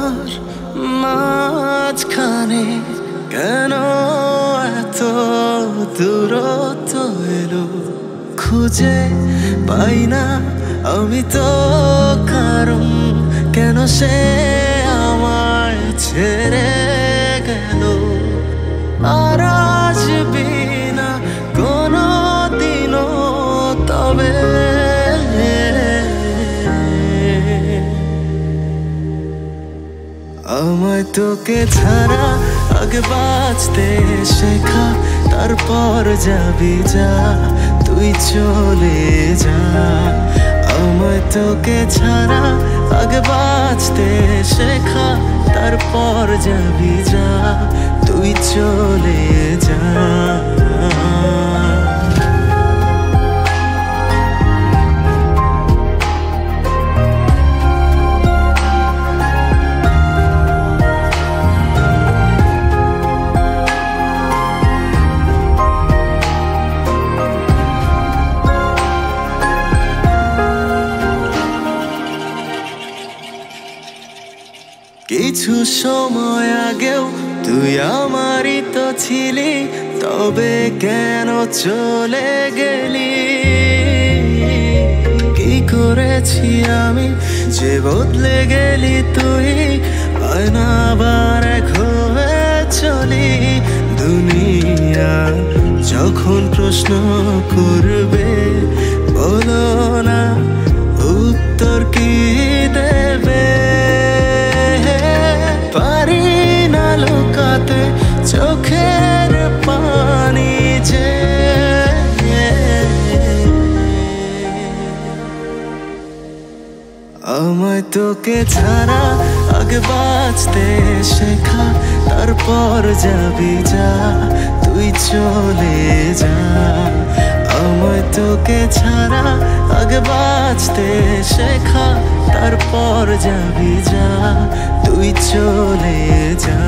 আমার মাঝখানে কেন এত দূরত্ব এলো? খুঁজে পাই না আমি তো কারণ, কেন সে আমায় ছেড়ে গেল? আর আসবি না কোনো দিনও তবে। আমায় তোকে ছাড়া আগে বাঁচতে শেখা, তারপর যাবি যা তুই চলে যা। আমায় তোকে ছাড়া আগে বাঁচতে শেখা, তারপর যাবি যা তুই চলে যা। কিছু সময় আগেও তুই আমারই তো ছিলি, তবে কেন চলে গেলি? কি করেছি আমি যে বদলে গেলি তুই? আয়না আবার এক হয়ে চলি। দুনিয়া যখন প্রশ্ন করবে, বলো না উত্তর কি দেবে? পারি না লুকাতে চোখের পানি যে। আমায় তোকে ছাড়া আগে বাঁচতে শেখা, তারপর যাবি যা তুই চলে যা। আমায় তোকে ছাড়া আগে বাঁচতে শেখা, তারপর যাবি যা তুই চলে যা।